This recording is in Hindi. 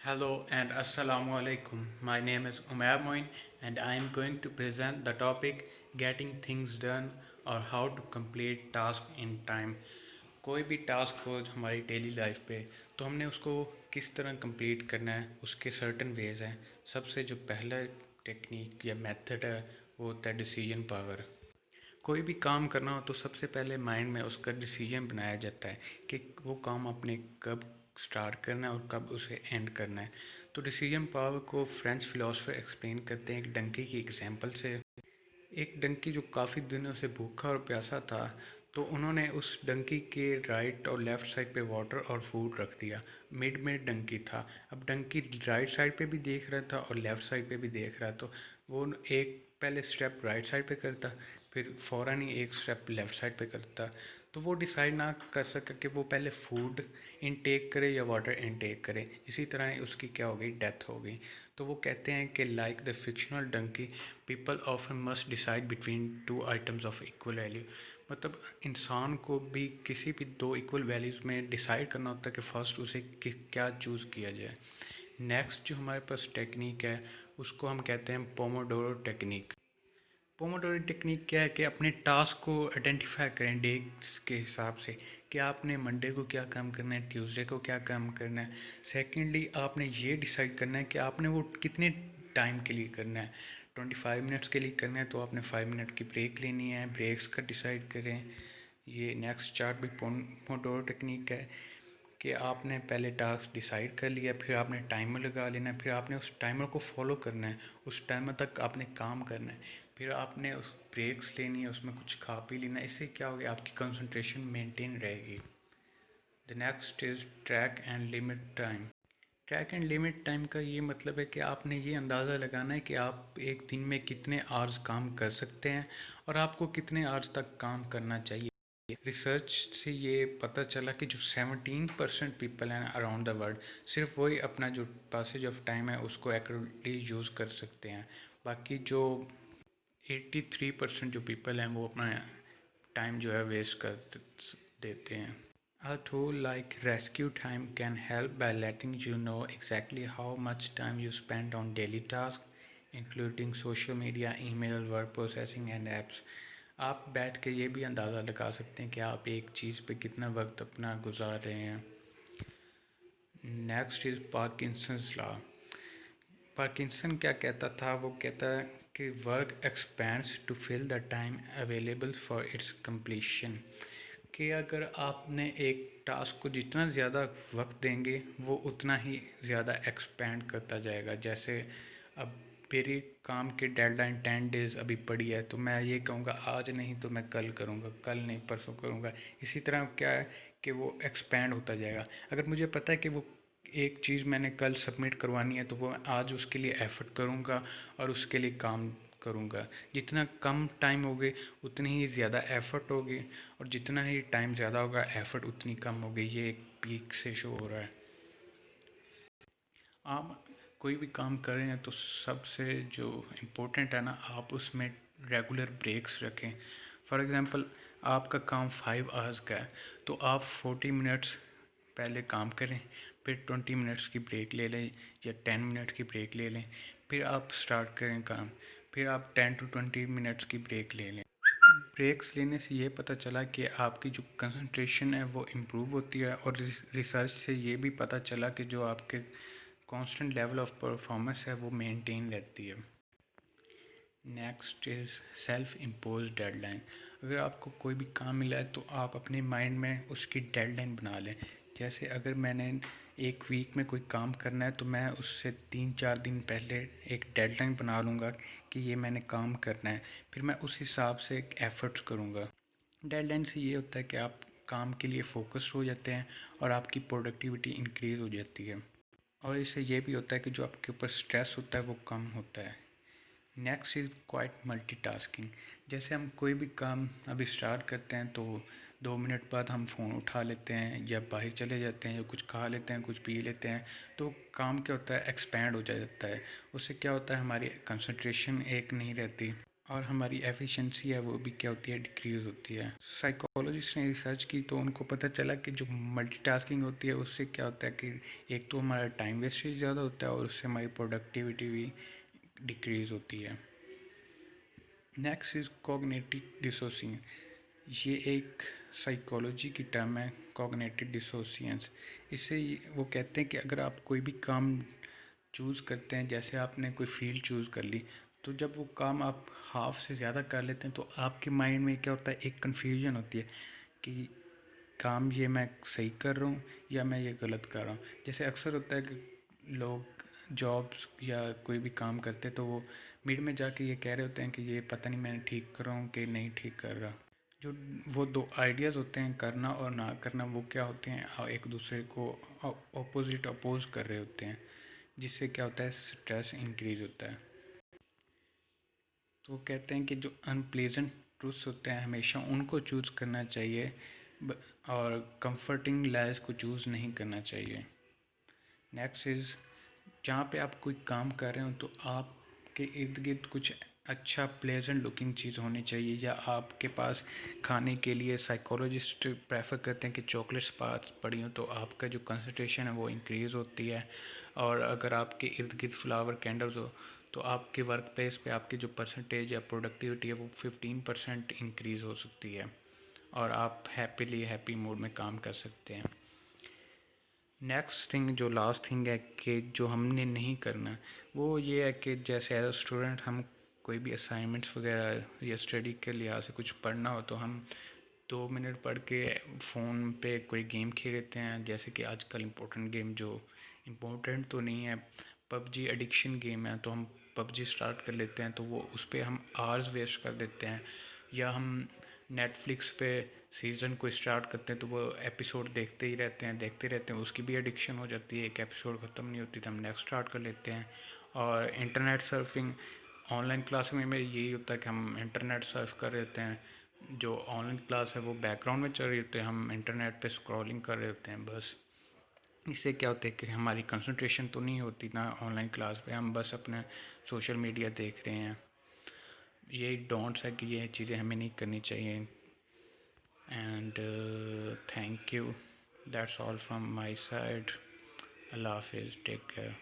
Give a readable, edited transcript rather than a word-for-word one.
Hello and Assalamu alaikum. My name is Umair Moin and I am going to present the topic getting things done or how to complete task in time. कोई भी टास्क हो हमारी डेली लाइफ पे तो हमने उसको किस तरह कंप्लीट करना है उसके सर्टन वेज हैं। सबसे जो पहला टेक्निक या मेथड है वो होता है डिसीजन पावर। कोई भी काम करना हो तो सबसे पहले माइंड में उसका डिसीजन बनाया जाता है कि वो काम आपने कब स्टार्ट करना है और कब उसे एंड करना है। तो डिसीजन पावर को फ्रेंच फिलोसफर एक्सप्लेन करते हैं एक डंकी की एग्जांपल से। एक डंकी जो काफ़ी दिनों से भूखा और प्यासा था, तो उन्होंने उस डंकी के राइट और लेफ़्ट साइड पे वाटर और फूड रख दिया। मिड में डंकी था। अब डंकी राइट साइड पे भी देख रहा था और लेफ़्ट साइड पे भी देख रहा, तो वो एक पहले स्टेप राइट साइड पे करता, फिर फ़ौरन ही एक स्टेप लेफ़्ट साइड पे करता। तो वो डिसाइड ना कर सका कि वो पहले फूड इनटेक करे या वाटर इनटेक करे। इसी तरह उसकी क्या हो गई, डेथ हो गई। तो वो कहते हैं कि like the fictional donkey people often must decide between two items of equal value. मतलब इंसान को भी किसी भी दो इक्वल वैल्यूज़ में डिसाइड करना होता है कि फ़र्स्ट उसे क्या चूज़ किया जाए। नेक्स्ट जो हमारे पास टेक्निक है उसको हम कहते हैं पोमोडोरो टेक्निक। पोमोडोरो टेक्निक क्या है कि अपने टास्क को आइडेंटिफाई करें डेज के हिसाब से कि आपने मंडे को क्या काम करना है, ट्यूसडे को क्या काम करना है। सेकेंडली आपने ये डिसाइड करना है कि आपने वो कितने टाइम के लिए करना है। 25 मिनट्स के लिए करना है तो आपने 5 मिनट की ब्रेक लेनी है, ब्रेक्स का डिसाइड करें। ये नेक्स्ट चार्ट भी पोमोडोरो टेक्निक है कि आपने पहले टास्क डिसाइड कर लिया, फिर आपने टाइमर लगा लेना है, फिर आपने उस टाइमर को फॉलो करना है, उस टाइमर तक आपने काम करना है, फिर आपने उस ब्रेक्स लेनी है, उसमें कुछ खा पी लेना है। इससे क्या होगा, आपकी कंसंट्रेशन मेंटेन रहेगी। The next is track and limit time. Track and limit time का ये मतलब है कि आपने ये अंदाज़ा लगाना है कि आप एक दिन में कितने आवर्स काम कर सकते हैं और आपको कितने आवर्स तक काम करना चाहिए। रिसर्च से ये पता चला कि जो 17% पीपल हैं अराउंड द वर्ल्ड, सिर्फ वही अपना जो पासेज ऑफ टाइम है उसको एक्यूरेटली यूज़ कर सकते हैं। बाकी जो 83% जो पीपल हैं वो अपना टाइम जो है वेस्ट कर देते हैं। A tool like Rescue Time can help by letting you know exactly how much time you spend on daily tasks, including social media, email, word processing and apps. आप बैठ के ये भी अंदाज़ा लगा सकते हैं कि आप एक चीज़ पे कितना वक्त अपना गुजार रहे हैं। Next is Parkinson's law. Parkinson क्या कहता था, वो कहता है कि work expands to fill the time available for its completion. कि अगर आपने एक टास्क को जितना ज़्यादा वक्त देंगे वो उतना ही ज़्यादा एक्सपेंड करता जाएगा। जैसे अब मेरे काम की डेडलाइन 10 डेज़ अभी पड़ी है, तो मैं ये कहूँगा आज नहीं तो मैं कल करूँगा, कल नहीं परसों करूँगा। इसी तरह क्या है कि वो एक्सपेंड होता जाएगा। अगर मुझे पता है कि वो एक चीज़ मैंने कल सबमिट करवानी है तो वो आज उसके लिए एफ़र्ट करूँगा और उसके लिए काम करूँगा। जितना कम टाइम होगे उतनी ही ज़्यादा एफ़र्ट होगी और जितना ही टाइम ज़्यादा होगा एफ़र्ट उतनी कम होगी। ये एक पीक से शो हो रहा है। आप कोई भी काम कर रहे हैं तो सबसे जो इम्पोर्टेंट है ना, आप उसमें रेगुलर ब्रेक्स रखें। फॉर एग्ज़ाम्पल आपका काम 5 आवर्स का है तो आप 40 मिनट्स पहले काम करें, फिर 20 मिनट्स की ब्रेक ले लें या 10 मिनट की ब्रेक ले लें, फिर आप स्टार्ट करें काम, फिर आप 10 to 20 मिनट्स की ब्रेक ले लें। ब्रेक्स लेने से ये पता चला कि आपकी जो कंसंट्रेशन है वो इम्प्रूव होती है और रिसर्च से ये भी पता चला कि जो आपके कांस्टेंट लेवल ऑफ परफॉर्मेंस है वो मेंटेन रहती है। Next is self impose deadline. अगर आपको कोई भी काम मिला है तो आप अपने माइंड में उसकी डेडलाइन बना लें। जैसे अगर मैंने एक वीक में कोई काम करना है तो मैं उससे 3-4 दिन पहले एक डेडलाइन बना लूँगा कि ये मैंने काम करना है, फिर मैं उस हिसाब से एक एफ़र्ट्स करूँगा। डेडलाइन से ये होता है कि आप काम के लिए फोकस्ड हो जाते हैं और आपकी प्रोडक्टिविटी इंक्रीज़ हो जाती है और इससे ये भी होता है कि जो आपके ऊपर स्ट्रेस होता है वो कम होता है। Next is quite multitasking. जैसे हम कोई भी काम अभी स्टार्ट करते हैं तो 2 मिनट बाद हम फ़ोन उठा लेते हैं या बाहर चले जाते हैं या कुछ खा लेते हैं, कुछ पी लेते हैं, तो काम क्या होता है, एक्सपैंड हो जाता है। उससे क्या होता है, हमारी कंसंट्रेशन एक नहीं रहती और हमारी एफिशिएंसी है वो भी क्या होती है, डिक्रीज़ होती है। साइकोलॉजिस्ट ने रिसर्च की तो उनको पता चला कि जो मल्टीटास्किंग होती है उससे क्या होता है कि एक तो हमारा टाइम वेस्टेज ज़्यादा होता है और उससे हमारी प्रोडक्टिविटी भी डिक्रीज़ होती है। Next is cognitive dissociation. ये एक साइकोलॉजी की टर्म है, कॉग्निटिव डिसोसिएंस। इससे वो कहते हैं कि अगर आप कोई भी काम चूज़ करते हैं, जैसे आपने कोई फील्ड चूज़ कर ली, तो जब वो काम आप हाफ से ज़्यादा कर लेते हैं तो आपके माइंड में क्या होता है, एक कन्फ्यूजन होती है कि काम ये मैं सही कर रहा हूँ या मैं ये गलत कर रहा हूँ। जैसे अक्सर होता है कि लोग जॉब्स या कोई भी काम करते तो वो मिड में जाके ये कह रहे होते हैं कि ये पता नहीं मैं ठीक कर रहा हूँ कि नहीं ठीक कर रहा। जो वो दो आइडियाज़ होते हैं, करना और ना करना, वो क्या होते हैं, एक दूसरे को ऑपोजिट अपोज कर रहे होते हैं, जिससे क्या होता है, स्ट्रेस इंक्रीज होता है। तो कहते हैं कि जो अनप्लेजेंट ट्रूथ्स होते हैं हमेशा उनको चूज़ करना चाहिए और कंफर्टिंग लाइज को चूज़ नहीं करना चाहिए। नेक्स्ट इज़, जहाँ पे आप कोई काम कर रहे हो तो आपके इर्द गिर्द कुछ अच्छा प्लेजेंट लुकिंग चीज़ होनी चाहिए, या आपके पास खाने के लिए साइकोलॉजिस्ट प्रेफर करते हैं कि चॉकलेट्स पास पड़ी हो तो आपका जो कंसंट्रेशन है वो इंक्रीज़ होती है। और अगर आपके इर्द गिर्द फ्लावर कैंडल्स हो तो आपके वर्क प्लेस पे आपकी जो परसेंटेज या प्रोडक्टिविटी है वो 15% इंक्रीज़ हो सकती है और आप हैप्पी मूड में काम कर सकते हैं। नेक्स्ट थिंग, जो लास्ट थिंग है कि जो हमने नहीं करना, वो ये है कि जैसे एज अ स्टूडेंट हम कोई भी असाइनमेंट्स वगैरह या स्टडी के लिहाज से कुछ पढ़ना हो तो हम 2 मिनट पढ़ के फ़ोन पे कोई गेम खेल लेते हैं। जैसे कि आजकल इम्पोर्टेंट गेम, जो इम्पोर्टेंट तो नहीं है, पबजी एडिक्शन गेम है, तो हम पबजी स्टार्ट कर लेते हैं तो वो उस पर हम आवर्स वेस्ट कर देते हैं। या हम नेटफ्लिक्स पे सीज़न को स्टार्ट करते हैं तो वो एपिसोड देखते रहते हैं, उसकी भी एडिक्शन हो जाती है, एक एपिसोड ख़त्म नहीं होती तो हम नेक्स्ट स्टार्ट कर लेते हैं। और इंटरनेट सर्फिंग, ऑनलाइन क्लास में यही होता है कि हम इंटरनेट सर्फ कर रहे होते हैं, जो ऑनलाइन क्लास है वो बैकग्राउंड में चल रही होती है, हम इंटरनेट पे स्क्रॉलिंग कर रहे होते हैं बस। इससे क्या होता है कि हमारी कंसंट्रेशन तो नहीं होती ना ऑनलाइन क्लास पे, हम बस अपने सोशल मीडिया देख रहे हैं। ये डोंट्स है कि ये चीज़ें हमें नहीं करनी चाहिए। And thank you, that's all from my side. Allah Hafiz, take care.